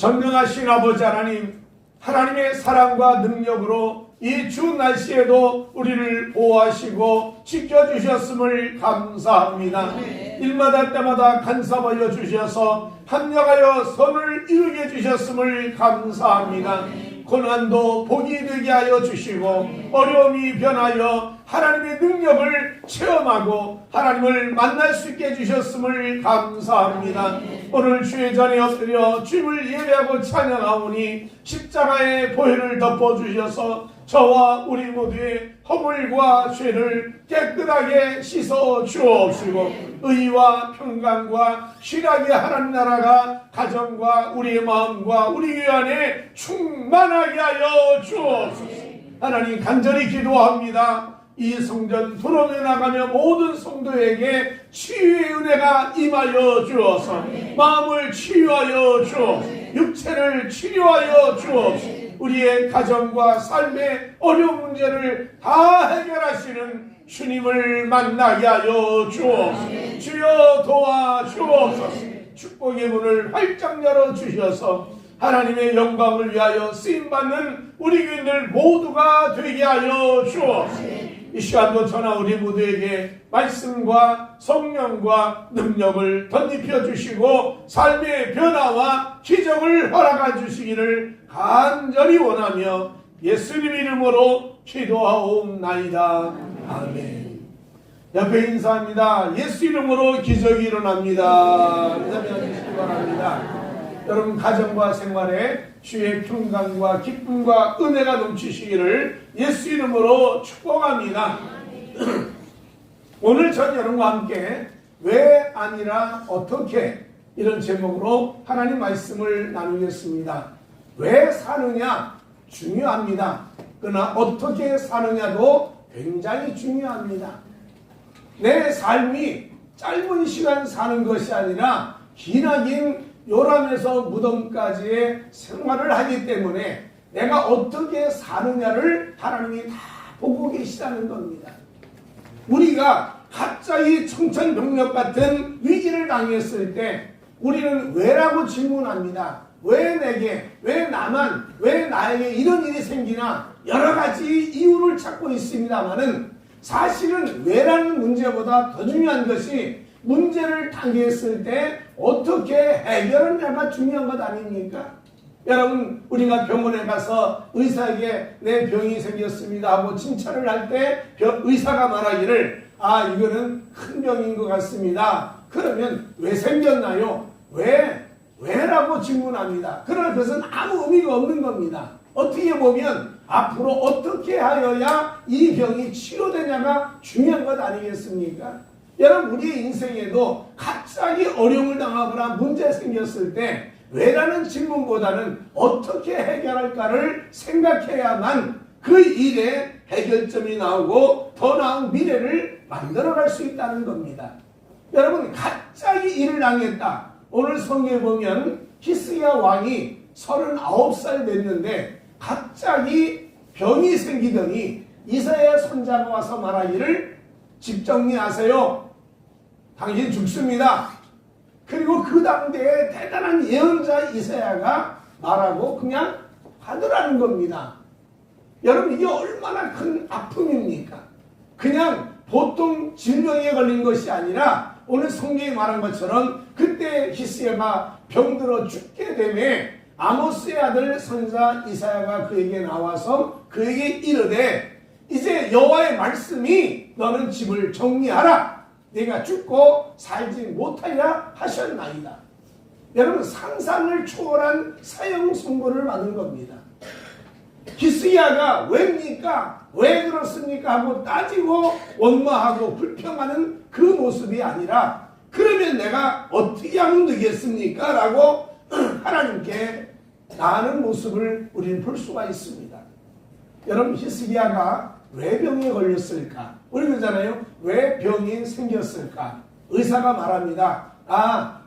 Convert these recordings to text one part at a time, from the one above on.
전능하신 아버지 하나님, 하나님의 사랑과 능력으로 이 추운 날씨에도 우리를 보호하시고 지켜주셨음을 감사합니다. 일마다 때마다 간섭하여 주셔서 합력하여 선을 이루게 해주셨음을 감사합니다. 고난도 복이 되게 하여 주시고 어려움이 변하여 하나님의 능력을 체험하고 하나님을 만날 수 있게 해주셨음을 감사합니다. 오늘 주의 전에 엎드려 주님을 예배하고 찬양하오니 십자가의 보혈을 덮어주셔서 저와 우리 모두의 허물과 죄를 깨끗하게 씻어 주옵시고 의와 평강과 실하게 하나님 나라가 가정과 우리의 마음과 우리 의 안에 충만하게 하여 주옵소서. 하나님 간절히 기도합니다. 이 성전 도로에 나가며 모든 성도에게 치유의 은혜가 임하여 주어서 마음을 치유하여 주옵소서. 육체를 치료하여 주옵소서. 우리의 가정과 삶의 어려운 문제를 다 해결하시는 주님을 만나게 하여 주옵소서. 주여 도와주옵소서. 축복의 문을 활짝 열어주셔서 하나님의 영광을 위하여 쓰임받는 우리 교인들 모두가 되게 하여 주옵소서. 이 시간도 저나 우리 모두에게 말씀과 성령과 능력을 덧입혀 주시고 삶의 변화와 기적을 허락해 주시기를 간절히 원하며 예수님 이름으로 기도하옵나이다. 아멘. 옆에 인사합니다. 예수 이름으로 기적이 일어납니다. 인사해 바랍니다. 여러분 가정과 생활에 주의 평강과 기쁨과 은혜가 넘치시기를 예수 이름으로 축복합니다. 오늘 전 여러분과 함께 왜 아니라 어떻게 이런 제목으로 하나님 말씀을 나누겠습니다. 왜 사느냐 중요합니다. 그러나 어떻게 사느냐도 굉장히 중요합니다. 내 삶이 짧은 시간 사는 것이 아니라 기나긴 요람에서 무덤까지의 생활을 하기 때문에 내가 어떻게 사느냐를 하나님이 다 보고 계시다는 겁니다. 우리가 갑자기 청천벽력 같은 위기를 당했을 때 우리는 왜라고 질문합니다. 왜 내게, 왜 나만, 왜 나에게 이런 일이 생기나 여러 가지 이유를 찾고 있습니다만은 사실은 왜라는 문제보다 더 중요한 것이 문제를 당했을 때 어떻게 해결하느냐가 중요한 것 아닙니까? 여러분 우리가 병원에 가서 의사에게 내 병이 생겼습니다 하고 칭찬을 할 때 의사가 말하기를 이거는 큰 병인 것 같습니다. 그러면 왜 생겼나요? 왜라고 질문합니다. 그러나 그것은 아무 의미가 없는 겁니다. 어떻게 보면 앞으로 어떻게 하여야 이 병이 치료되냐가 중요한 것 아니겠습니까? 여러분 우리의 인생에도 갑자기 어려움을 당하거나 문제 생겼을 때 왜라는 질문보다는 어떻게 해결할까를 생각해야만 그 일에 해결점이 나오고 더 나은 미래를 만들어갈 수 있다는 겁니다. 여러분 갑자기 일을 당했다. 오늘 성경에 보면 히스기야 왕이 39살 됐는데 갑자기 병이 생기더니 이사야 선지자가 와서 말하기를 집 정리하세요. 당신 죽습니다. 그리고 그 당대에 대단한 예언자 이사야가 말하고 그냥 하더라는 겁니다. 여러분 이게 얼마나 큰 아픔입니까? 그냥 보통 질병에 걸린 것이 아니라 오늘 성경이 말한 것처럼 그때 히스기야가 병들어 죽게 되매 아모스의 아들 선지자 이사야가 그에게 나와서 그에게 이르되 이제 여호와의 말씀이 너는 집을 정리하라. 네가 죽고 살지 못하리라 하셨나이다. 여러분 상상을 초월한 사형 선고를 받은 겁니다. 히스기야가 왜입니까? 왜 그렇습니까? 하고 따지고 원망하고 불평하는 그 모습이 아니라 그러면 내가 어떻게 하면 되겠습니까? 라고 하나님께 나아가는 모습을 우리는 볼 수가 있습니다. 여러분 히스기야가 왜 병에 걸렸을까? 우리 그러잖아요. 왜 병이 생겼을까? 의사가 말합니다.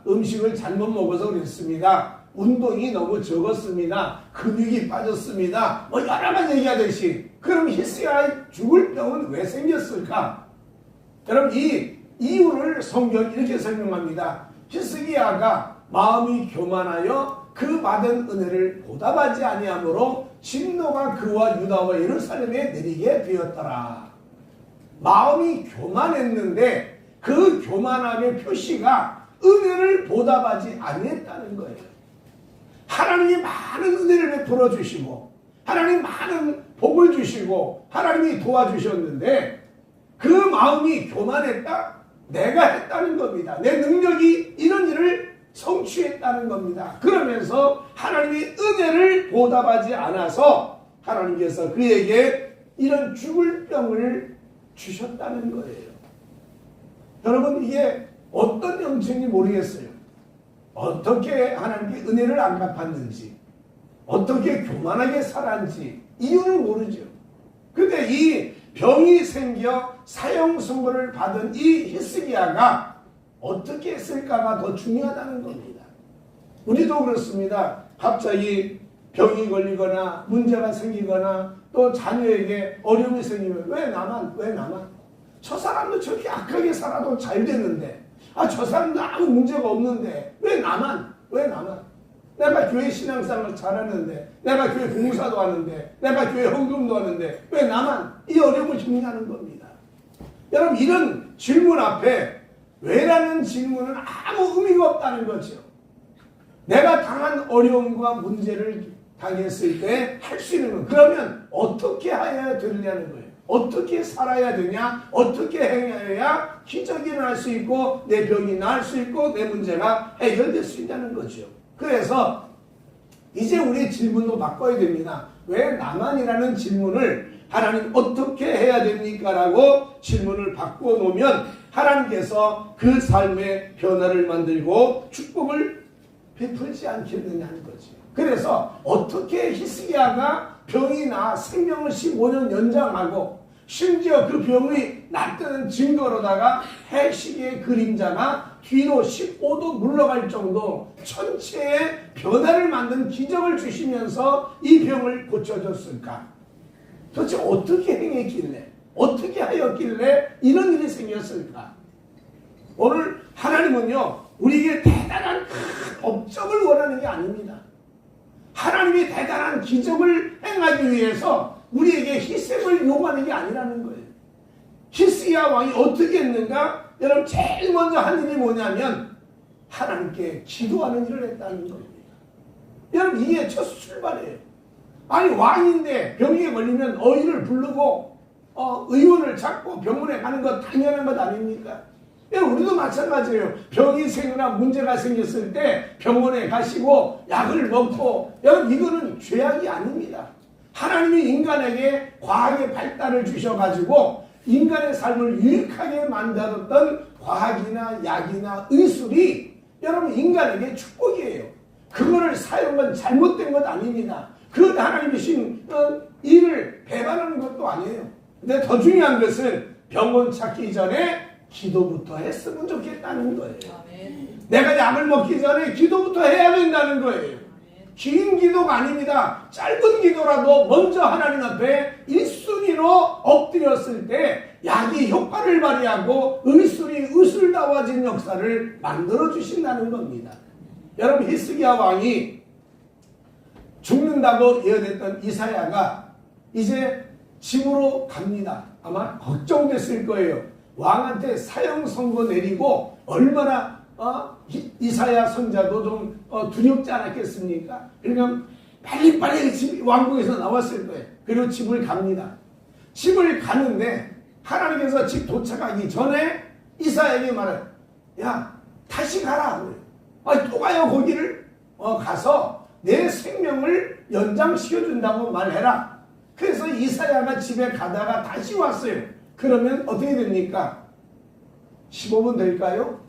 음식을 잘못 먹어서 그랬습니다. 운동이 너무 적었습니다. 근육이 빠졌습니다. 여러 가지 얘기하듯이 그럼 히스기야의 죽을 병은 왜 생겼을까? 여러분 이 이유를 성경이 이렇게 설명합니다. 히스기야가 마음이 교만하여 그 받은 은혜를 보답하지 아니하므로 진노가 그와 유다와 예루살렘에 내리게 되었더라. 마음이 교만했는데 그 교만함의 표시가 은혜를 보답하지 아니했다는 거예요. 하나님이 많은 은혜를 베풀어 주시고 하나님 많은 복을 주시고 하나님이 도와주셨는데 그 마음이 교만했다? 내가 했다는 겁니다. 내 능력이 이런 일을 성취했다는 겁니다. 그러면서 하나님이 은혜를 보답하지 않아서 하나님께서 그에게 이런 죽을 병을 주셨다는 거예요. 여러분, 이게 어떤 영적인지 모르겠어요. 어떻게 하나님께 은혜를 안 갚았는지, 어떻게 교만하게 살았는지 이유를 모르죠. 근데 이 병이 생겨 사형 선고를 받은 이 히스기야가 어떻게 했을까가 더 중요하다는 겁니다. 우리도 그렇습니다. 갑자기 병이 걸리거나 문제가 생기거나 또 자녀에게 어려움이 생기면 왜 나만? 저 사람도 저렇게 악하게 살아도 잘 됐는데, 저 사람도 아무 문제가 없는데 왜 나만? 내가 교회 신앙생활 잘하는데, 내가 교회 봉사도 하는데, 내가 교회 헌금도 하는데 왜 나만? 이 어려움을 정리하는 겁니다. 여러분, 이런 질문 앞에 왜라는 질문은 아무 의미가 없다는 거죠. 내가 당한 어려움과 문제를 당했을 때 할 수 있는 건, 그러면 어떻게 해야 되느냐는 거예요. 어떻게 살아야 되냐, 어떻게 행해야 기적이 일어날 수 있고 내 병이 나을 수 있고 내 문제가 해결될 수 있다는 거죠. 그래서 이제 우리의 질문도 바꿔야 됩니다. 왜 나만이라는 질문을 하나님 어떻게 해야 됩니까? 라고 질문을 바꾸어 놓으면 하나님께서 그 삶의 변화를 만들고 축복을 베풀지 않겠느냐는 거죠. 그래서 어떻게 히스기야가 병이 나 생명을 15년 연장하고 심지어 그 병이 낫다는 증거로다가 해시계의 그림자가 뒤로 15도 물러갈 정도 전체의 변화를 만든 기적을 주시면서 이 병을 고쳐줬을까? 도대체 어떻게 행했길래, 어떻게 하였길래 이런 일이 생겼을까? 오늘 하나님은요, 우리에게 대단한 큰 업적을 원하는 게 아닙니다. 하나님이 대단한 기적을 행하기 위해서 우리에게 희생을 요구하는 게 아니라는 거예요. 히스기야 왕이 어떻게 했는가? 여러분, 제일 먼저 한 일이 뭐냐면 하나님께 기도하는 일을 했다는 겁니다. 여러분, 이게 첫 출발이에요. 아니, 왕인데 병에 걸리면 어의를 부르고 의원을 찾고 병원에 가는 것 당연한 것 아닙니까? 우리도 마찬가지예요. 병이 생기나 문제가 생겼을 때 병원에 가시고 약을 먹고, 여러분, 이거는 죄악이 아닙니다. 하나님이 인간에게 과학의 발달을 주셔가지고 인간의 삶을 유익하게 만들었던 과학이나 약이나 의술이 여러분 인간에게 축복이에요. 그거를 사용한 잘못된 것 아닙니다. 그 하나님이 신 일을 배반하는 것도 아니에요. 근데 더 중요한 것은 병원 찾기 전에 기도부터 했으면 좋겠다는 거예요. 아멘. 내가 약을 먹기 전에 기도부터 해야 된다는 거예요. 긴 기도가 아닙니다. 짧은 기도라도 먼저 하나님 앞에 1순위로 엎드렸을 때 약이 효과를 발휘하고 의술이 의술다워진 역사를 만들어 주신다는 겁니다. 여러분, 히스기야 왕이 죽는다고 예언했던 이사야가 이제 집으로 갑니다. 아마 걱정됐을 거예요. 왕한테 사형 선고 내리고 얼마나 이사야 선자도 좀 두렵지 않았겠습니까? 그러니까 빨리 왕궁에서 나왔을 거예요. 그리고 집을 갑니다. 집을 가는데 하나님께서 집 도착하기 전에 이사야에게 말해요. 야, 다시 가라. 또 가요, 거기를? 가서 내 생명을 연장시켜준다고 말해라. 그래서 이사야가 집에 가다가 다시 왔어요. 그러면 어떻게 됩니까? 15분 될까요?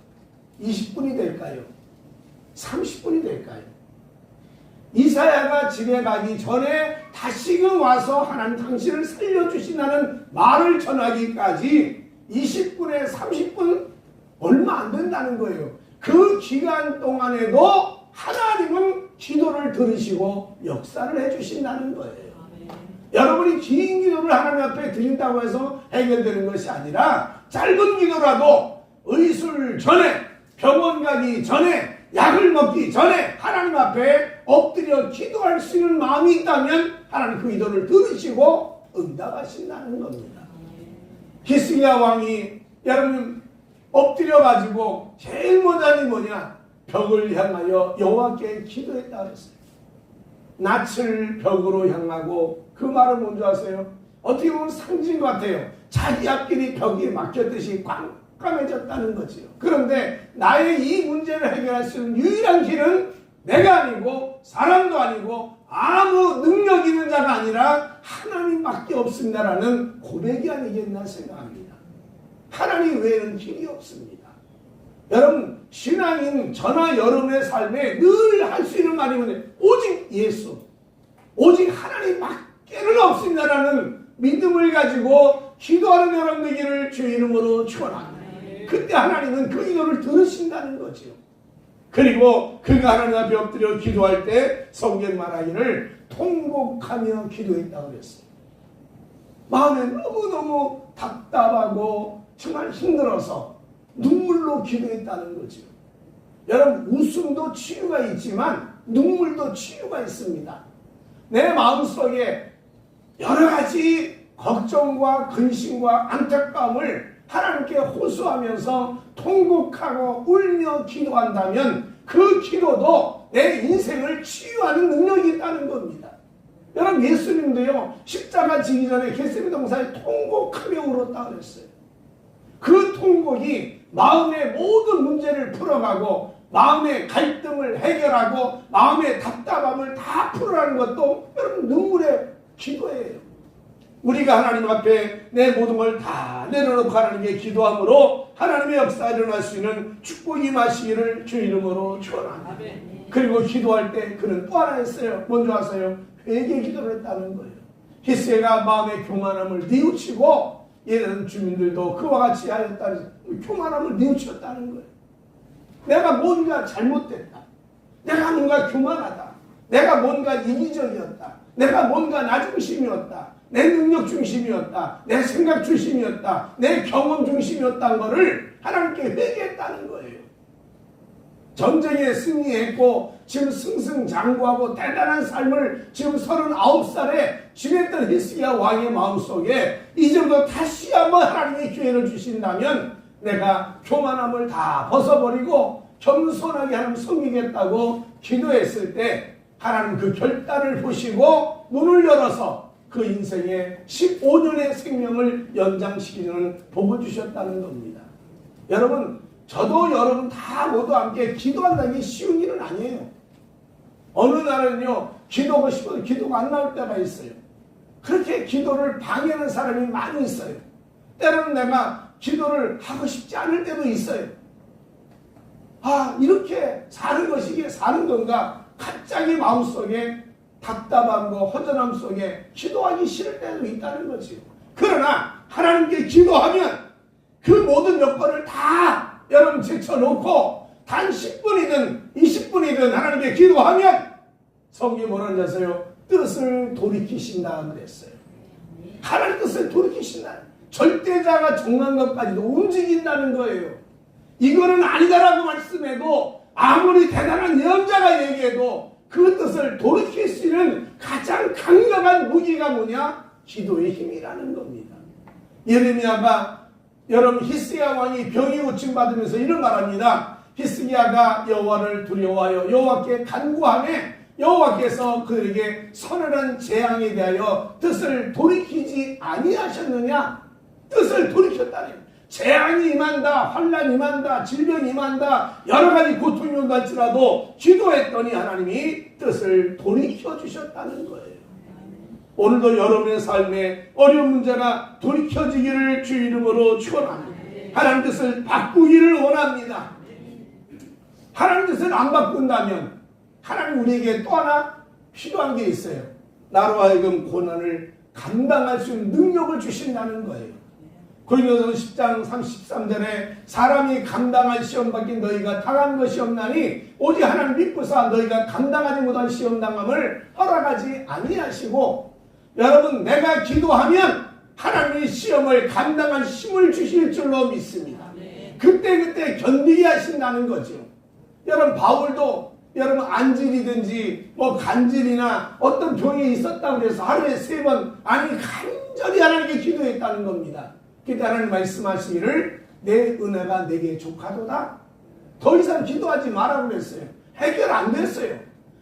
20분이 될까요? 30분이 될까요? 이사야가 집에 가기 전에 다시금 와서 하나님 당신을 살려주신다는 말을 전하기까지 20분에 30분 얼마 안 된다는 거예요. 그 기간 동안에도 하나님은 기도를 들으시고 역사를 해주신다는 거예요. 여러분이 긴 기도를 하나님 앞에 드린다고 해서 해결되는 것이 아니라 짧은 기도라도 의술 전에, 병원 가기 전에 약을 먹기 전에 하나님 앞에 엎드려 기도할 수 있는 마음이 있다면 하나님 그 기도를 들으시고 응답하신다는 겁니다. 히스기야 왕이 여러분 엎드려 가지고 제일 먼저 하는 뭐냐? 벽을 향하여 여호와께 기도했다 그랬어요. 낯을 벽으로 향하고, 그 말은 뭔지 아세요? 어떻게 보면 상징 같아요. 자기 앞길이 벽이 막혔듯이 깜깜해졌다는 거지요. 그런데 나의 이 문제를 해결할 수 있는 유일한 길은 내가 아니고 사람도 아니고 아무 능력 있는 자가 아니라 하나님밖에 없습니다라는 고백이 아니겠나 생각합니다. 하나님 외에는 길이 없습니다. 여러분, 신앙인 저나 여러분의 삶에 늘 할 수 있는 말이 뭐냐? 오직 예수, 오직 하나님밖에는 없습니다라는 믿음을 가지고 기도하는 여러분 되기를 주의 이름으로 축원합니다. 그때 하나님은 그 기도를 들으신다는 거죠. 그리고 그가 하나님 앞에 엎드려 기도할 때 성경 말하기를 통곡하며 기도했다고 그랬어요. 마음에 너무너무 답답하고 정말 힘들어서 눈물로 기도했다는 거죠. 여러분, 웃음도 치유가 있지만 눈물도 치유가 있습니다. 내 마음속에 여러 가지 걱정과 근심과 안타까움을 하나님께 호소하면서 통곡하고 울며 기도한다면 그 기도도 내 인생을 치유하는 능력이 있다는 겁니다. 여러분, 예수님도요, 십자가 지기 전에 겟세마네 동산에 통곡하며 울었다 그랬어요. 그 통곡이 마음의 모든 문제를 풀어가고 마음의 갈등을 해결하고 마음의 답답함을 다 풀어가는 것도 여러분 눈물의 기도예요. 우리가 하나님 앞에 내 모든 걸 다 내려놓고 하나님께 기도함으로 하나님의 역사가 일어날 수 있는 축복이 임하시기를 주 이름으로 축원합니다. 그리고 기도할 때 그는 또 하나 했어요. 뭔지 아세요? 회개 기도를 했다는 거예요. 히스기야가 마음의 교만함을 뉘우치고 예전 주민들도 그와 같이 하였다는 교만함을 뉘우쳤다는 거예요. 내가 뭔가 잘못됐다. 내가 뭔가 교만하다. 내가 뭔가 이기적이었다. 내가 뭔가 나 중심이었다. 내 능력 중심이었다. 내 생각 중심이었다. 내 경험 중심이었다는 것을 하나님께 회개했다는 거예요. 전쟁에 승리했고 지금 승승장구하고 대단한 삶을 지금 39살에 지냈던 히스기야 왕의 마음속에 이제부터 다시 한번 하나님의 기회를 주신다면 내가 교만함을 다 벗어버리고 겸손하게 하나님 섬기겠다고 기도했을 때 하나님 그 결단을 보시고 눈을 열어서 그 인생의 15년의 생명을 연장시키는 복을 주셨다는 겁니다. 여러분, 저도 여러분 다 모두 함께 기도한다는 게 쉬운 일은 아니에요. 어느 날은요, 기도하고 싶어도 기도가 안 나올 때가 있어요. 그렇게 기도를 방해하는 사람이 많이 있어요. 때로는 내가 기도를 하고 싶지 않을 때도 있어요. 아, 이렇게 사는 것이 이게 사는 건가? 갑자기 마음속에 답답함과 허전함 속에 기도하기 싫을 때도 있다는 거지요. 그러나 하나님께 기도하면 그 모든 여건을 다 여러분 제쳐놓고 단 10분이든 20분이든 하나님께 기도하면 성경이 뭐라는지 아세요? 뜻을 돌이키신다 그랬어요. 하나님 뜻을 돌이키신다. 절대자가 정한 것까지도 움직인다는 거예요. 이거는 아니다라고 말씀해도 아무리 대단한 예언자가 얘기해도 그 뜻을 돌이킬 수 있는 가장 강력한 무기가 뭐냐? 기도의 힘이라는 겁니다. 예레미야가 여러분 히스기야 왕이 병이 고침받으면서 이런 말합니다. 히스기야가 여호와를 두려워하여 여호와께 간구하매 여호와께서 그에게 선언한 재앙에 대하여 뜻을 돌이키지 아니하셨느냐? 뜻을 돌이켰다네. 재앙이 임한다, 환난이 임한다, 질병이 임한다, 여러 가지 고통이 온다 할지라도 기도했더니 하나님이 뜻을 돌이켜 주셨다는 거예요. 오늘도 여러분의 삶에 어려운 문제가 돌이켜지기를 주 이름으로 축원합니다. 하나님 뜻을 바꾸기를 원합니다. 하나님 뜻을 안 바꾼다면 하나님 우리에게 또 하나 필요한 게 있어요. 나로 하여금 고난을 감당할 수 있는 능력을 주신다는 거예요. 고린도서 10장 33절에 사람이 감당할 시험밖에 너희가 당한 것이 없나니 오직 하나님 믿고사 너희가 감당하지 못한 시험당함을 허락하지 아니하시고, 여러분 내가 기도하면 하나님의 시험을 감당할 힘을 주실 줄로 믿습니다. 그때 견디게 하신다는 거죠. 여러분 바울도 여러분 안질이든지 뭐 간질이나 어떤 병이 있었다고 해서 하루에 3번 아니 간절히 하나님께 기도했다는 겁니다. 그때 하나님 말씀하시기를 내 은혜가 내게 족하도다. 더 이상 기도하지 말라고 그랬어요. 해결 안 됐어요.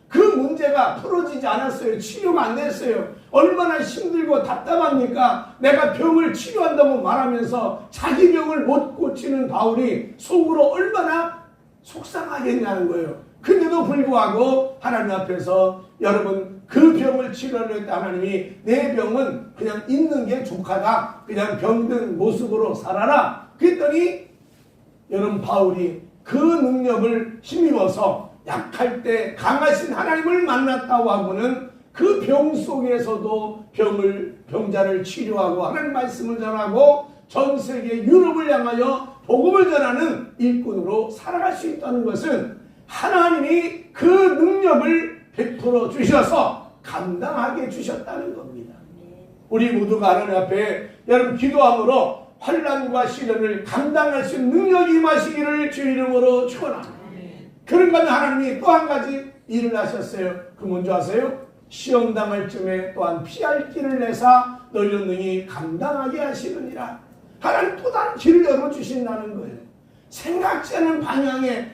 그 문제가 풀어지지 않았어요. 치료가 안 됐어요. 얼마나 힘들고 답답합니까? 내가 병을 치료한다고 말하면서 자기 병을 못 고치는 바울이 속으로 얼마나 속상하겠냐는 거예요. 근데도 불구하고 하나님 앞에서 여러분 그 병을 치료하려 했다. 하나님이 내 병은 그냥 있는 게 족하다. 그냥 병든 모습으로 살아라. 그랬더니 여러분 바울이 그 능력을 힘입어서 약할 때 강하신 하나님을 만났다고 하고는 그 병 속에서도 병자를 치료하고 하나님 말씀을 전하고 전 세계 유럽을 향하여 복음을 전하는 일꾼으로 살아갈 수 있다는 것은 하나님이 그 능력을 베풀어 주셔서 감당하게 주셨다는 겁니다. 우리 모두가 하나님 앞에 여러분 기도함으로 환난과 시련을 감당할 수 있는 능력이 임하시기를 주 이름으로 축원합니다. 그런가 하면 하나님이 또 한 가지 일을 하셨어요. 그 뭔지 아세요? 시험 당할 쯤에 또한 피할 길을 내사 너희는 능히 감당하게 하시느니라. 하나님 또 다른 길을 열어주신다는 거예요. 생각지 않은 방향에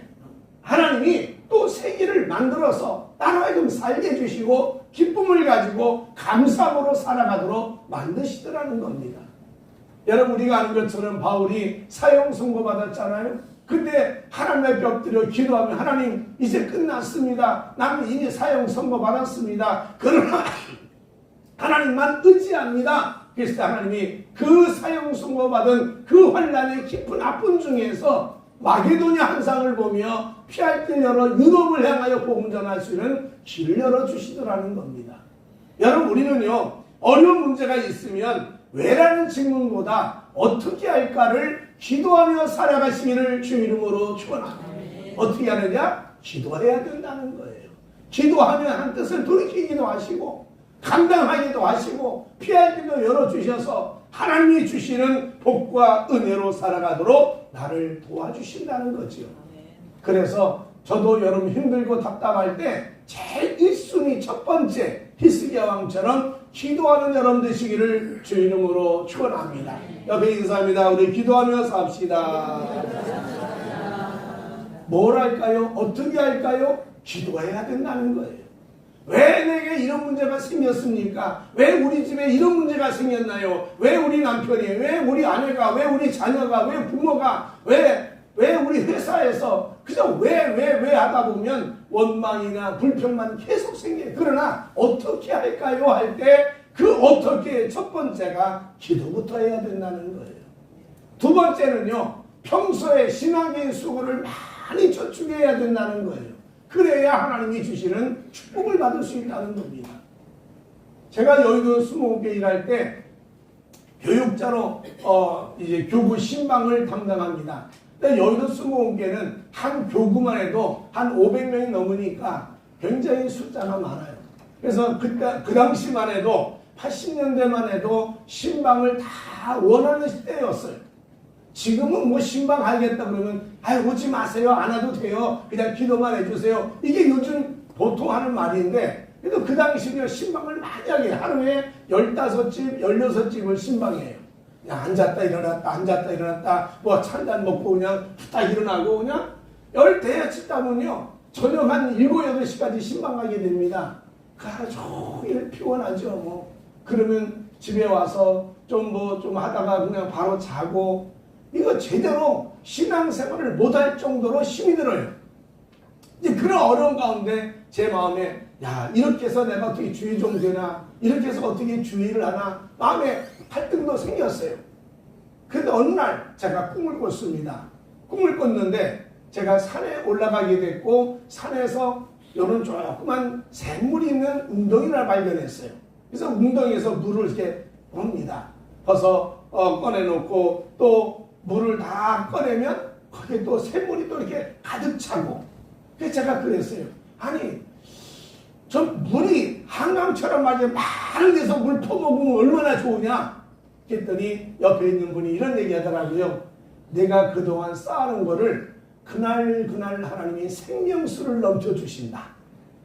하나님이 또 새 길을 만들어서 나로 하여금 살게 해주시고 기쁨을 가지고 감사함으로 살아가도록 만드시더라는 겁니다. 여러분 우리가 아는 것처럼 바울이 사형 선고받았잖아요. 근데 하나님 앞에 엎드려 기도하면 하나님 이제 끝났습니다. 나는 이미 사형 선고받았습니다. 그러나 하나님만 의지합니다. 그래서 하나님이 그 사형 선고받은 그 환난의 깊은 아픔 중에서 마게도냐 한상을 보며 피할 길 열어 유럽을 향하여 복음 전할 수 있는 길을 열어주시더라는 겁니다. 여러분 우리는요 어려운 문제가 있으면 왜라는 질문보다 어떻게 할까를 기도하며 살아가시기를 주 이름으로 축원합니다. 어떻게 하느냐? 기도해야 된다는 거예요. 기도하면 한 뜻을 돌이키기도 하시고 감당하기도 하시고 피할 길도 열어주셔서 하나님이 주시는 복과 은혜로 살아가도록 나를 도와주신다는 거죠. 그래서 저도 여러분 힘들고 답답할 때 제일 1순위 첫 번째 히스기야 왕처럼 기도하는 여러분 되시기를 주 이름으로 축원합니다. 옆에 인사합니다. 우리 기도하며 삽시다. 뭘 할까요? 어떻게 할까요? 기도해야 된다는 거예요. 왜 내게 이런 문제가 생겼습니까? 왜 우리 집에 이런 문제가 생겼나요? 왜 우리 남편이, 왜 우리 아내가, 왜 우리 자녀가, 왜 부모가, 왜 우리 회사에서 그저 왜 하다 보면 원망이나 불평만 계속 생겨요. 그러나 어떻게 할까요? 할 때 그 어떻게 첫 번째가 기도부터 해야 된다는 거예요. 두 번째는요. 평소에 신앙의 수고를 많이 저축해야 된다는 거예요. 그래야 하나님이 주시는 축복을 받을 수 있다는 겁니다. 제가 여의도 수목교회 일할 때 교육자로 이제 교구 신방을 담당합니다. 근데 여의도 수목교회는 한 교구만 해도 한 500명이 넘으니까 굉장히 숫자가 많아요. 그래서 그 당시만 해도 80년대만 해도 신방을 다 원하는 시대였어요. 지금은 뭐 신방 하겠다 그러면 오지 마세요. 안 와도 돼요. 그냥 기도만 해주세요. 이게 요즘 보통 하는 말인데 그래도 그 당시에 신방을 많이 하게 하루에 15집, 16집을 신방해요. 그냥 앉았다 일어났다 뭐 찬잔 먹고 그냥 딱 일어나고 그냥 열대야 치다 보면요. 저녁 한 7, 8시까지 신방하게 됩니다. 그 하루 종일 피곤하죠. 뭐 그러면 집에 와서 좀 하다가 그냥 바로 자고 이거 제대로 신앙생활을 못할 정도로 힘이 들어요. 이제 그런 어려운 가운데 제 마음에 이렇게 해서 내가 어떻게 주의 좀 되나 이렇게 해서 어떻게 주의를 하나 마음에 갈등도 생겼어요. 그런데 어느 날 제가 꿈을 꿨습니다. 꿈을 꿨는데 제가 산에 올라가게 됐고 산에서 이런 조그만 샘물이 있는 웅덩이를 발견했어요. 그래서 웅덩이에서 물을 이렇게 봅니다. 벗어 꺼내놓고 또 물을 다 꺼내면 거기에 또 샘물이 또 이렇게 가득 차고 그래서 제가 그랬어요. 아니 저 물이 한강처럼 말이야 많은 데서 물 퍼먹으면 얼마나 좋으냐 그랬더니 옆에 있는 분이 이런 얘기 하더라고요. 내가 그동안 쌓아놓은 거를 그날 하나님이 생명수를 넘쳐주신다.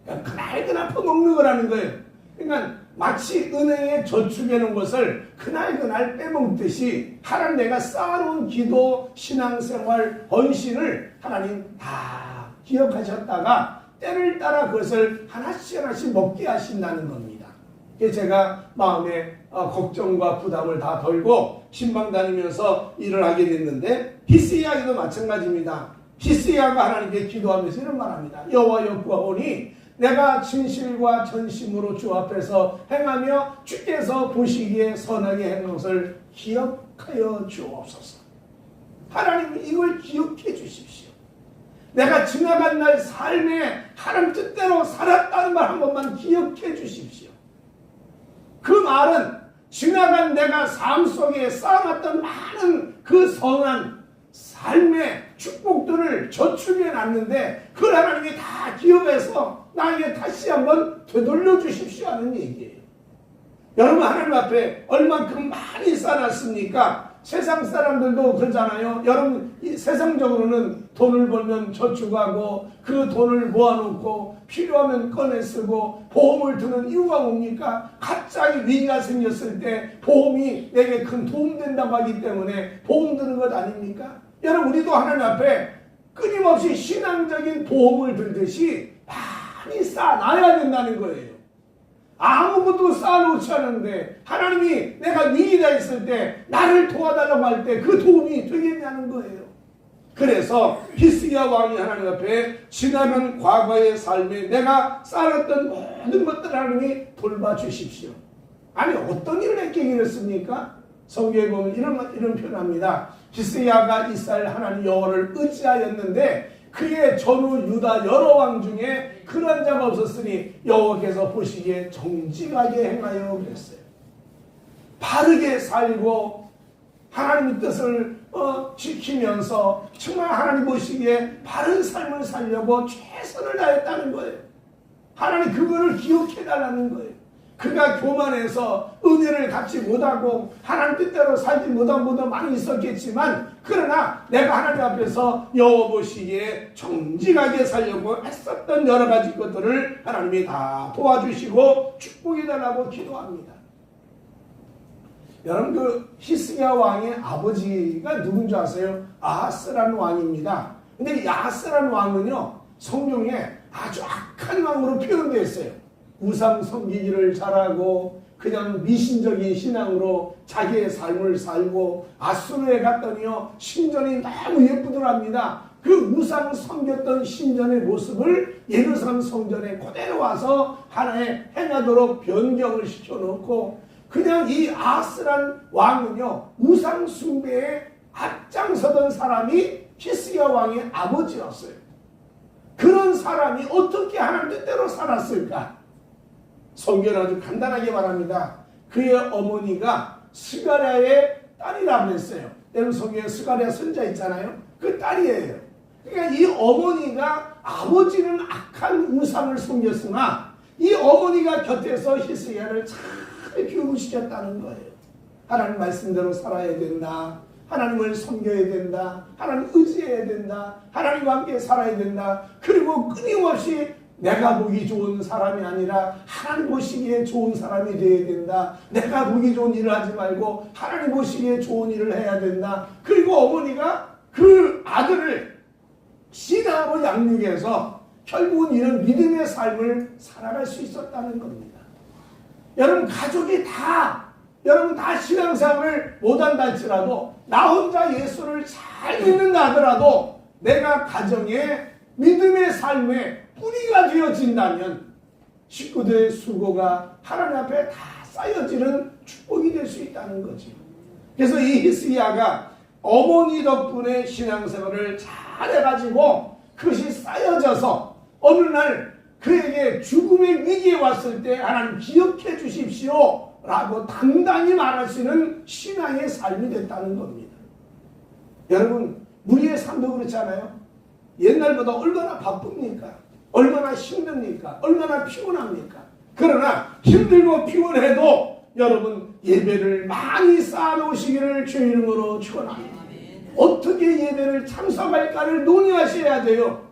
그러니까 그날 퍼먹는 거라는 거예요. 그러니까 마치 은행에 저축해 놓은 것을 그날 빼먹듯이 하나님 내가 쌓아놓은 기도, 신앙생활, 헌신을 하나님 다 기억하셨다가 때를 따라 그것을 하나씩 먹게 하신다는 겁니다. 제가 마음에 걱정과 부담을 다 덜고 신방 다니면서 일을 하게 됐는데 히스기야도 마찬가지입니다. 히스기야가 하나님께 기도하면서 이런 말합니다. 여호와여 구하오니 내가 진실과 전심으로 주 앞에서 행하며 주께서 보시기에 선하게 행한 것을 기억하여 주옵소서. 하나님 이걸 기억해 주십시오. 내가 지나간 날 삶에 하나님 뜻대로 살았다는 말 한 번만 기억해 주십시오. 그 말은 지나간 내가 삶 속에 쌓아놨던 많은 그 선한 삶의 축복들을 저축해 놨는데 그걸 하나님이 다 기억해서 나에게 다시 한번 되돌려 주십시오 하는 얘기예요. 여러분 하나님 앞에 얼만큼 많이 쌓아놨습니까? 세상 사람들도 그러잖아요. 여러분 세상적으로는 돈을 벌면 저축하고 그 돈을 모아놓고 필요하면 꺼내 쓰고 보험을 드는 이유가 뭡니까? 갑자기 위기가 생겼을 때 보험이 내게 큰 도움 된다고 하기 때문에 보험 드는 것 아닙니까? 여러분 우리도 하나님 앞에 끊임없이 신앙적인 보험을 들듯이 많이 쌓아놔야 된다는 거예요. 아무것도 쌓아놓지 않은데 하나님이 내가 위기가 있을 때 나를 도와달라고 할 때 그 도움이 되겠냐는 거예요. 그래서 히스기야 왕이 하나님 앞에 지나간 과거의 삶에 내가 쌓았던 모든 것들을 하나님이 돌봐주십시오. 아니 어떤 일을 했기에 그랬습니까? 성경에 보면 이런 표현합니다. 히스기야가 이스라엘 하나님 여호와를 의지하였는데 그의 전후 유다 여러 왕 중에 그런 자가 없었으니 여호와께서 보시기에 정직하게 행하여 그랬어요. 바르게 살고 하나님의 뜻을 지키면서 정말 하나님 보시기에 바른 삶을 살려고 최선을 다했다는 거예요. 하나님 그거를 기억해달라는 거예요. 그가 교만해서 은혜를 갚지 못하고 하나님 뜻대로 살지 못한 것도 많이 있었겠지만 그러나 내가 하나님 앞에서 여호와 보시기에 정직하게 살려고 했었던 여러 가지 것들을 하나님이 다 도와주시고 축복해달라고 기도합니다. 여러분 그 히스기야 왕의 아버지가 누군지 아세요? 아하스라는 왕입니다. 근데 이 아하스라는 왕은요 성경에 아주 악한 왕으로 표현되어 있어요. 우상 섬기기를 잘하고 그냥 미신적인 신앙으로 자기의 삶을 살고 아수르에 갔더니요 신전이 너무 예쁘더랍니다. 그 우상 섬겼던 신전의 모습을 예루살렘 성전에 그대로 와서 하나에 행하도록 변경을 시켜놓고 그냥 이 아하스란 왕은요 우상 숭배에 앞장서던 사람이 히스기야 왕의 아버지였어요. 그런 사람이 어떻게 하나님 뜻대로 살았을까? 성경은 아주 간단하게 말합니다. 그의 어머니가 스가랴의 딸이라고 했어요. 여러분 성경에 스가랴 선자 있잖아요. 그 딸이에요. 그러니까 이 어머니가 아버지는 악한 우상을 섬겼으나 이 어머니가 곁에서 히스기야를 잘 교육시켰다는 거예요. 하나님 말씀대로 살아야 된다. 하나님을 섬겨야 된다. 하나님 의지해야 된다. 하나님과 함께 살아야 된다. 그리고 끊임없이 내가 보기 좋은 사람이 아니라 하나님 보시기에 좋은 사람이 되어야 된다. 내가 보기 좋은 일을 하지 말고 하나님 보시기에 좋은 일을 해야 된다. 그리고 어머니가 그 아들을 신앙으로 양육해서 결국은 이런 믿음의 삶을 살아갈 수 있었다는 겁니다. 여러분 가족이 여러분 다 신앙생활을 못한다 할지라도 나 혼자 예수를 잘 믿는다 하더라도 내가 가정에 믿음의 삶에 뿌리가 되어진다면 식구들의 수고가 하나님 앞에 다 쌓여지는 축복이 될 수 있다는 거죠. 그래서 이 히스기야가 어머니 덕분에 신앙생활을 잘해가지고 그것이 쌓여져서 어느 날 그에게 죽음의 위기에 왔을 때 하나님 기억해 주십시오 라고 당당히 말할 수 있는 신앙의 삶이 됐다는 겁니다. 여러분 우리의 삶도 그렇잖아요. 옛날보다 얼마나 바쁩니까? 얼마나 힘듭니까? 얼마나 피곤합니까? 그러나 힘들고 피곤해도 여러분 예배를 많이 쌓아놓으시기를 주의 이름으로 축원합니다. 어떻게 예배를 참석할까를 논의하셔야 돼요.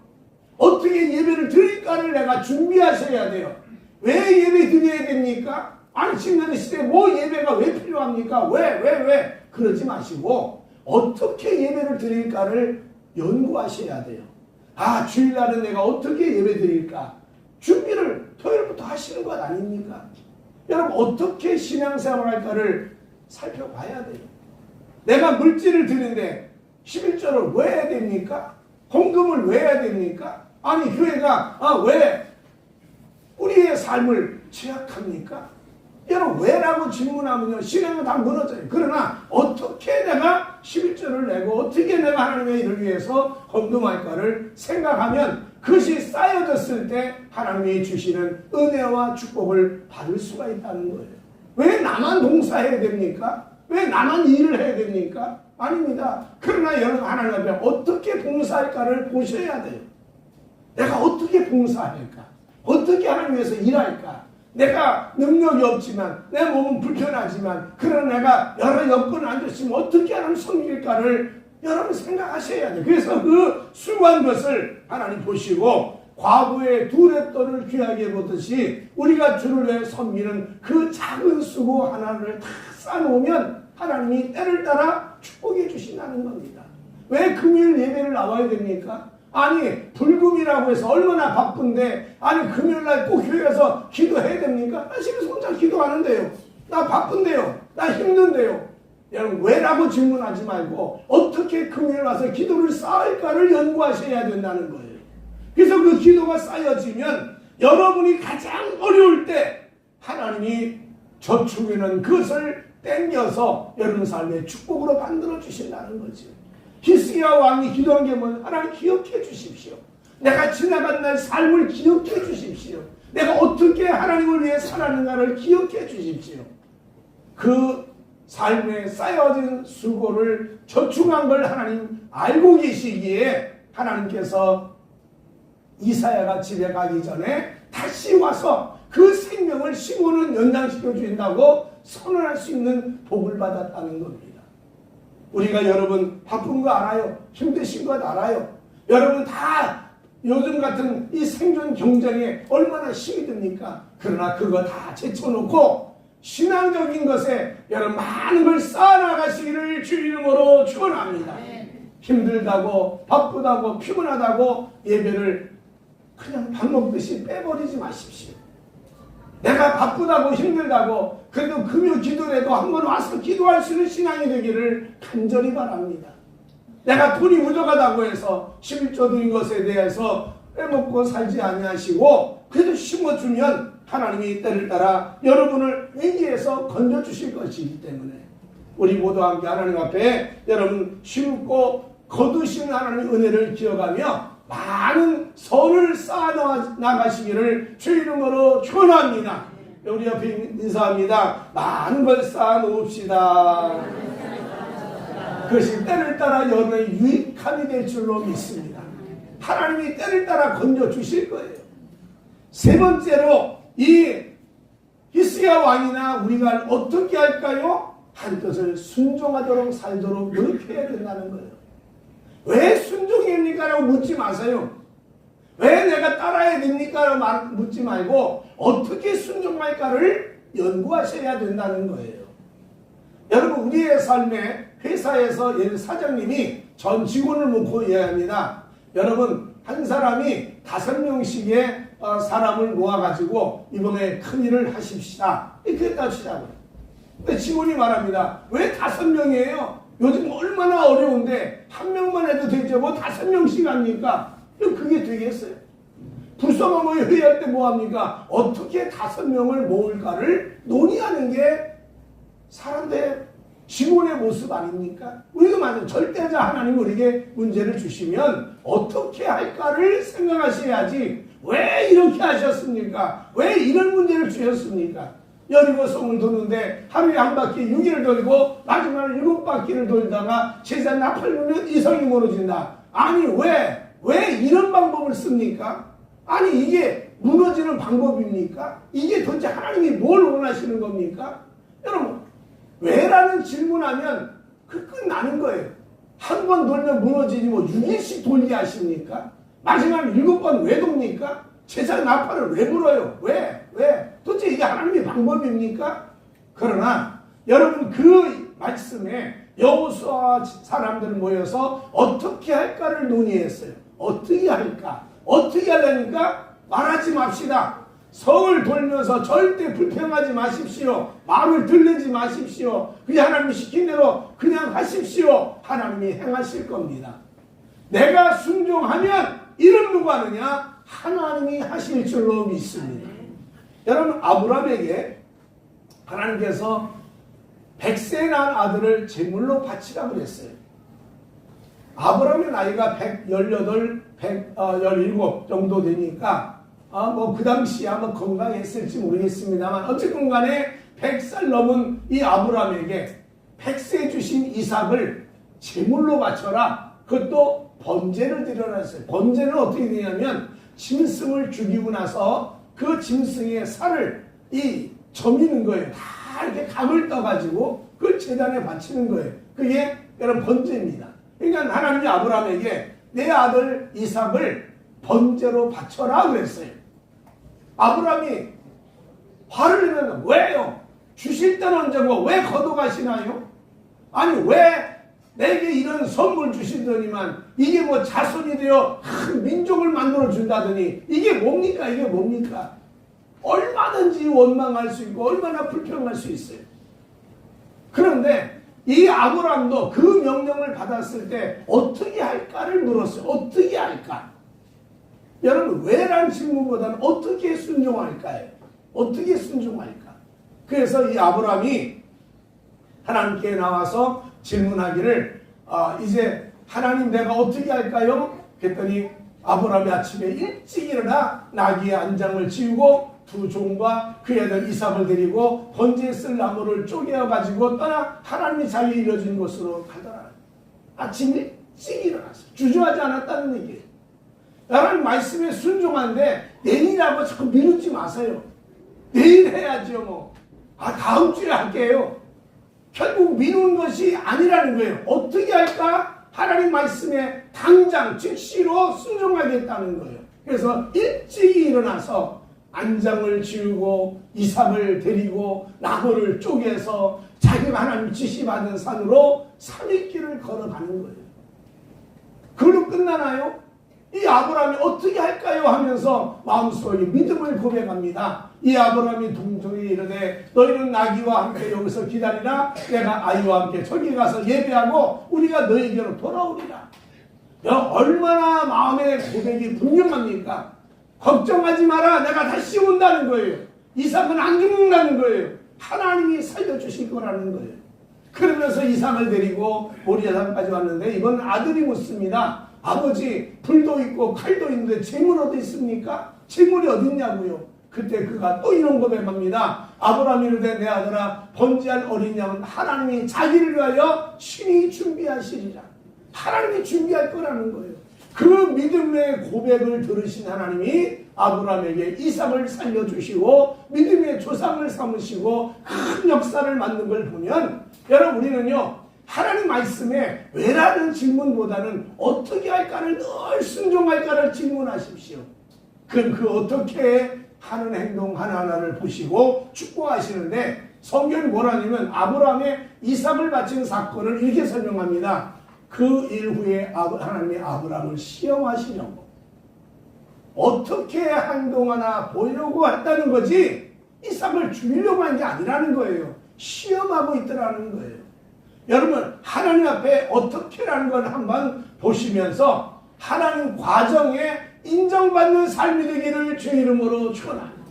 어떻게 예배를 드릴까를 내가 준비하셔야 돼요. 왜 예배 드려야 됩니까? 아니 지금 시대에 뭐 예배가 왜 필요합니까? 왜? 그러지 마시고 어떻게 예배를 드릴까를 연구하셔야 돼요. 아, 주일날은 내가 어떻게 예배 드릴까? 준비를 토요일부터 하시는 것 아닙니까? 여러분 어떻게 신앙생활 할까를 살펴봐야 돼요. 내가 물질을 드리는데 11조를 왜 해야 됩니까? 헌금을 왜 해야 됩니까? 아니 교회가 왜 우리의 삶을 제약합니까? 여러분 왜라고 질문하면요 신앙은 다 무너져요. 그러나 어떻게 내가 11조를 내고 어떻게 내가 하나님의 일을 위해서 헌금할까를 생각하면 그것이 쌓여졌을 때 하나님이 주시는 은혜와 축복을 받을 수가 있다는 거예요. 왜 나만 봉사해야 됩니까? 왜 나만 일을 해야 됩니까? 아닙니다. 그러나 여러분 하나님 앞에 어떻게 봉사할까를 보셔야 돼요. 내가 어떻게 봉사할까? 어떻게 하나님 위해서 일할까? 내가 능력이 없지만 내 몸은 불편하지만 그러나 내가 여러 여건을 안 줬으면 어떻게 하나님 섬길까를 여러분 생각하셔야 돼요. 그래서 그 수고한 것을 하나님 보시고 과부의 두 렙돈을 귀하게 보듯이 우리가 주를 위해 섬기는 그 작은 수고 하나를 다 쌓아놓으면 하나님이 때를 따라 축복해 주신다는 겁니다. 왜 금요일 예배를 나와야 됩니까? 아니 불금이라고 해서 얼마나 바쁜데 아니 금요일날 꼭 교회 가서 기도해야 됩니까? 나 집에서 혼자 기도하는데요. 나 바쁜데요. 나 힘든데요. 여러분 왜라고 질문하지 말고 어떻게 금요일 와서 기도를 쌓을까를 연구하셔야 된다는 거예요. 그래서 그 기도가 쌓여지면 여러분이 가장 어려울 때 하나님이 저축에는 그것을 땡겨서 여러분 삶의 축복으로 만들어 주신다는 거죠. 히스기야 왕이 기도한 게 뭐냐? 하나님 기억해 주십시오. 내가 지나간 날 삶을 기억해 주십시오. 내가 어떻게 하나님을 위해 살았는가를 기억해 주십시오. 그 삶에 쌓여진 수고를 저축한 걸 하나님 알고 계시기에 하나님께서 이사야가 집에 가기 전에 다시 와서 그 생명을 15년 연장시켜 주신다고 선언할 수 있는 복을 받았다는 겁니다. 우리가 여러분 바쁜 거 알아요. 힘드신 것 알아요. 여러분 다 요즘 같은 이 생존 경쟁에 얼마나 힘이 듭니까? 그러나 그거 다 제쳐놓고 신앙적인 것에 여러분 많은 걸 쌓아나가시기를 주 이름으로 축원합니다. 힘들다고 바쁘다고 피곤하다고 예배를 그냥 밥 먹듯이 빼버리지 마십시오. 내가 바쁘다고 힘들다고 그래도 금요 기도라도 한번 와서 기도할 수 있는 신앙이 되기를 간절히 바랍니다. 내가 돈이 부족하다고 해서 11조 드린 것에 대해서 빼먹고 살지 아니하시고 그래도 심어주면 하나님이 때를 따라 여러분을 위기에서 건져주실 것이기 때문에 우리 모두 함께 하나님 앞에 여러분 심고 거두신 하나님의 은혜를 기억하며 많은 선을 쌓아나가시기를 주 이름으로 축원합니다. 우리 옆에 인사합니다. 많은 걸 쌓아놓읍시다. 그것이 때를 따라 여러분의 유익함이 될 줄로 믿습니다. 하나님이 때를 따라 건져주실 거예요. 세 번째로 이 히스기야 왕이나 우리가 어떻게 할까요? 한 뜻을 순종하도록 살도록 노력해야 된다는 거예요. 왜 순종입니까? 라고 묻지 마세요. 왜 내가 따라야 됩니까? 라고 묻지 말고 어떻게 순종할까를 연구하셔야 된다는 거예요. 여러분 우리의 삶에 회사에서 사장님이 전 직원을 놓고 이야기합니다. 여러분 한 사람이 5명씩의 사람을 모아가지고 이번에 큰일을 하십시다. 이렇게 따지자고요. 근데 직원이 말합니다. 왜 5명이에요? 요즘 얼마나 어려운데 한 명만 해도 되죠. 뭐 5명씩 합니까? 그게 되겠어요? 부서가 뭐 회의할 때 뭐합니까? 어떻게 5명을 모을까를 논의하는 게 사람들의 직원의 모습 아닙니까? 우리도 맞아요. 절대자 하나님 우리에게 문제를 주시면 어떻게 할까를 생각하셔야지 왜 이렇게 하셨습니까? 왜 이런 문제를 주셨습니까? 여리고 성을 도는데 하루에 한 바퀴 6일을 돌고 마지막에 7바퀴를 돌다가 제자 나팔르면 이성이 무너진다. 아니 왜 이런 방법을 씁니까? 아니 이게 무너지는 방법입니까? 이게 도대체 하나님이 뭘 원하시는 겁니까? 여러분 왜라는 질문하면 그 끝나는 거예요. 한 번 돌면 무너지지 뭐 6일씩 돌게 하십니까? 마지막 7번 왜 돕니까? 제사 나팔을 왜 불어요? 왜? 도대체 이게 하나님의 방법입니까? 그러나 여러분 그 말씀에 여호수아와 사람들 모여서 어떻게 할까를 논의했어요. 어떻게 할까? 어떻게 하려니까 말하지 맙시다. 성을 돌면서 절대 불평하지 마십시오. 말을 들리지 마십시오. 그냥 하나님이 시킨 대로 그냥 하십시오. 하나님이 행하실 겁니다. 내가 순종하면 이름 누가 하느냐? 하나님이 하실 줄로 믿습니다. 여러분 아브라함에게 하나님께서 100세 낳은 아들을 제물로 바치라 그랬어요. 아브라함의 나이가 118, 117 정도 되니까 그 당시야 건강했을지 모르겠습니다만 어쨌든 간에 100살 넘은 이 아브라함에게 100세 주신 이삭을 제물로 바쳐라. 그것도 번제를 드려놨어요. 번제는 어떻게 되냐면 짐승을 죽이고 나서 그 짐승의 살을 점이는 거예요. 다 이렇게 감을 떠가지고 그 제단에 바치는 거예요. 그게 여러분 번제입니다. 그러니까 하나님이 아브라함에게 내 아들 이삭을 번제로 바쳐라 그랬어요. 아브라함이 화를 내면 왜요? 주실 때는 언제고 왜 거둬가시나요? 아니 왜 내게 이런 선물 주시더니만 이게 뭐 자손이 되어 큰 민족을 만들어 준다더니 이게 뭡니까? 이게 뭡니까? 얼마든지 원망할 수 있고 얼마나 불평할 수 있어요. 그런데 이 아브라함도 그 명령을 받았을 때 어떻게 할까를 물었어요. 어떻게 할까? 여러분 왜란 질문보다는 어떻게 순종할까요? 어떻게 순종할까? 그래서 이 아브라함이 하나님께 나와서 질문하기를 이제 하나님 내가 어떻게 할까요? 그랬더니 아브라함이 아침에 일찍 일어나 나귀의 안장을 지우고 두 종과 그의 아들 이삭을 데리고 번제에 쓸 나무를 쪼개어 가지고 떠나 하나님이 자기 이뤄진 곳으로 가더라. 아침 일찍 일어났어요. 주저하지 않았다는 얘기예요. 하나님 말씀에 순종하는데 내일이라고 자꾸 미루지 마세요. 내일 해야죠 뭐. 다음 주에 할게요. 결국 미루는 것이 아니라는 거예요. 어떻게 할까? 하나님 말씀에 당장 즉시로 순종하겠다는 거예요. 그래서 일찍 일어나서 안장을 지우고 이삭을 데리고 나무를 쪼개서 자기가 하나님 지시받은 산으로 3일길을 걸어가는 거예요. 그걸로 끝나나요? 이 아브라함이 어떻게 할까요? 하면서 마음속에 믿음을 고백합니다. 이 아브라함이 동정에 이르되 너희는 나귀와 함께 여기서 기다리라. 내가 아이와 함께 저기 가서 예배하고 우리가 너희에게로 돌아오리라. 얼마나 마음의 고백이 분명합니까? 걱정하지 마라. 내가 다시 온다는 거예요. 이삭은 안 죽는다는 거예요. 하나님이 살려주실 거라는 거예요. 그러면서 이삭을 데리고 모리아산까지 왔는데 이번 아들이 묻습니다. 아버지 불도 있고 칼도 있는데 재물 어디 있습니까? 재물이 어디 있냐고요. 그때 그가 또 이런 고백합니다. 아브라함이 이르되 내 아들아 번제한 어린 양은 하나님이 자기를 위하여 친히 준비하시리라. 하나님이 준비할 거라는 거예요. 그 믿음의 고백을 들으신 하나님이 아브라함에게 이삭을 살려주시고 믿음의 조상을 삼으시고 큰 역사를 만든 걸 보면 여러분 우리는요 하나님 말씀에 왜라는 질문보다는 어떻게 할까를 늘 순종할까를 질문하십시오. 그럼 그 어떻게 하는 행동 하나하나를 보시고 축복하시는데 성경이 뭐라냐면 아브라함의 이삭을 바친 사건을 이렇게 설명합니다. 그 일 후에 하나님이 아브라함을 시험하시려고 어떻게 행동하나 보려고 했다는 거지 이삭을 죽이려고 한 게 아니라는 거예요. 시험하고 있더라는 거예요. 여러분 하나님 앞에 어떻게라는 걸 한번 보시면서 하나님 과정에 인정받는 삶이 되기를 주 이름으로 축원합니다.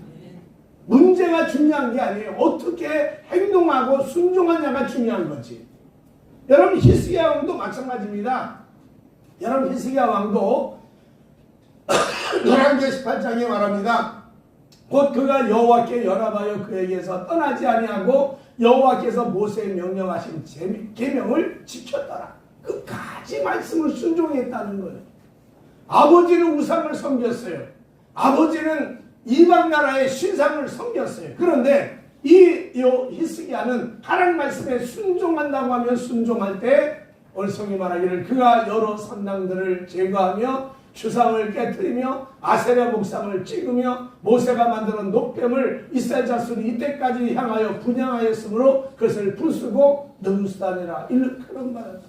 문제가 중요한 게 아니에요. 어떻게 행동하고 순종하냐가 중요한 거지. 여러분 히스기야 왕도 마찬가지입니다. 여러분 히스기야 왕도 열왕기 18장에 말합니다. 곧 그가 여호와께 연합하여 그에게서 떠나지 아니하고 여호와께서 모세에 명령하신 계명을 지켰더라. 끝까지 말씀을 순종했다는 거예요. 아버지는 우상을 섬겼어요. 아버지는 이방 나라의 신상을 섬겼어요. 그런데 이 히스기야는 하나님 말씀에 순종한다고 하면 순종할 때 오늘 성경이 말하기를 그가 여러 산당들을 제거하며 주상을 깨뜨리며 아세라 목상을 찍으며 모세가 만드는 노뱀을 이스라엘 자손이 이때까지 향하여 분향하였으므로 그것을 부수고 느부스다네라 일컬음 받았다.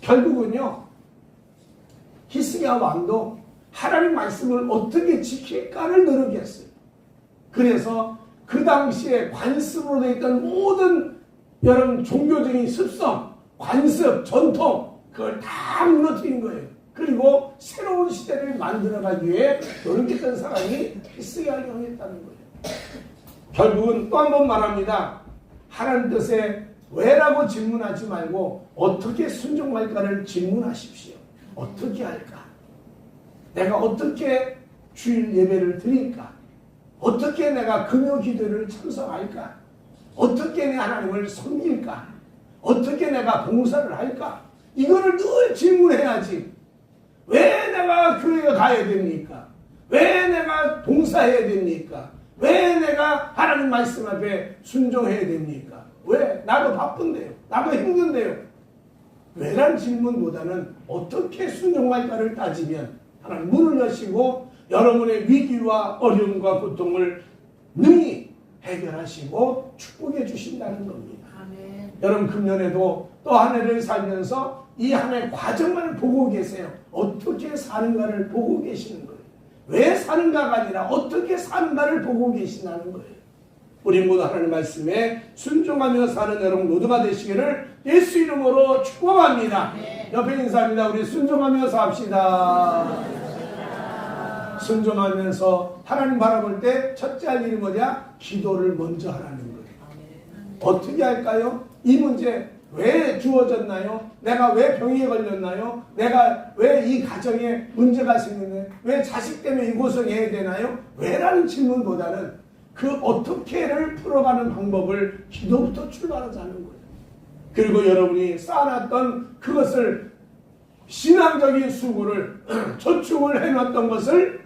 결국은요, 히스기야 왕도 하나님 말씀을 어떻게 지킬까를 노력했어요. 그래서 그 당시에 관습으로 되어 있던 모든 여러분 종교적인 습성, 관습, 전통 그걸 다 무너뜨린 거예요. 그리고 새로운 시대를 만들어가기 위해 노력했던 사람이 히스기야 왕이었다는 거예요. 결국은 또 한 번 말합니다. 하나님 뜻에 왜라고 질문하지 말고 어떻게 순종할까를 질문하십시오. 어떻게 할까? 내가 어떻게 주일 예배를 드릴까? 어떻게 내가 금요 기도를 참석할까? 어떻게 내 하나님을 섬길까? 어떻게 내가 봉사를 할까? 이거를 늘 질문해야지. 왜 내가 교회에 가야 됩니까? 왜 내가 봉사해야 됩니까? 왜 내가 하나님 말씀 앞에 순종해야 됩니까? 왜? 나도 바쁜데요. 나도 힘든데요. 왜란 질문보다는 어떻게 순종할까를 따지면 하나님 문을 여시고 여러분의 위기와 어려움과 고통을 능히 해결하시고 축복해 주신다는 겁니다. 아멘. 여러분 금년에도 또 한 해를 살면서 이 한 해 과정만을 보고 계세요. 어떻게 사는가를 보고 계시는 거예요. 왜 사는가가 아니라 어떻게 사는가를 보고 계시다는 거예요. 우리 모두 하나님 말씀에 순종하며 사는 여러분 모두가 되시기를 예수 이름으로 축복합니다. 네. 옆에 인사합니다. 우리 순종하며 삽시다. 순종하면서 하나님 바라볼 때 첫째 할 일이 뭐냐? 기도를 먼저 하라는 거예요. 어떻게 할까요? 이 문제 왜 주어졌나요? 내가 왜 병에 걸렸나요? 내가 왜 이 가정에 문제가 생겼나요? 왜 자식 때문에 이 고생해야 되나요? 왜라는 질문보다는 그 어떻게를 풀어가는 방법을 기도부터 출발하자는 거예요. 그리고 여러분이 쌓아놨던 그것을 신앙적인 수고를 저축을 해놨던 것을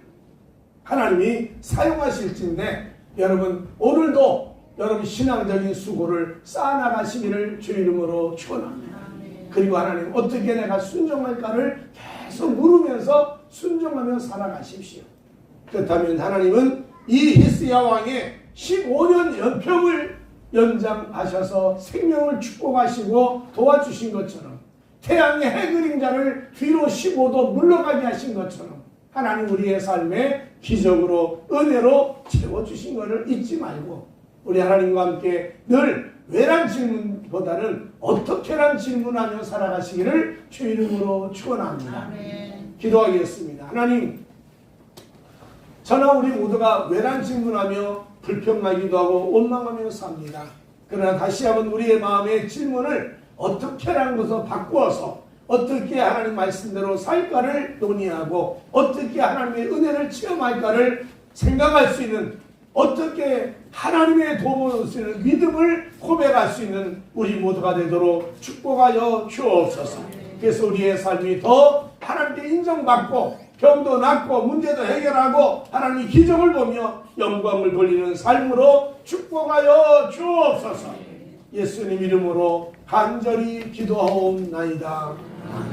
하나님이 사용하실진데 여러분 오늘도 여러분 신앙적인 수고를 쌓아나가시기를 주 이름으로 축원합니다. 그리고 하나님 어떻게 내가 순종할까를 계속 물으면서 순종하며 살아가십시오. 그렇다면 하나님은 이 히스기야 왕의 15년 연평을 연장하셔서 생명을 축복하시고 도와주신 것처럼 태양의 해 그림자를 뒤로 15도 물러가게 하신 것처럼 하나님 우리의 삶에 기적으로 은혜로 채워주신 것을 잊지 말고 우리 하나님과 함께 늘 왜란 질문보다는 어떻게란 질문하며 살아가시기를 주 이름으로 축원합니다. 기도하겠습니다. 하나님 저나 우리 모두가 왜란 질문하며 불평하기도 하고 원망하며 삽니다. 그러나 다시 한번 우리의 마음의 질문을 어떻게라는 것을 바꾸어서 어떻게 하나님 말씀대로 살까를 논의하고 어떻게 하나님의 은혜를 체험할까를 생각할 수 있는 어떻게 하나님의 도움을 얻을 수 있는 믿음을 고백할 수 있는 우리 모두가 되도록 축복하여 주옵소서. 그래서 우리의 삶이 더 하나님께 인정받고 병도 낫고 문제도 해결하고 하나님의 기적을 보며 영광을 돌리는 삶으로 축복하여 주옵소서. 예수님 이름으로 간절히 기도하옵나이다. 아멘.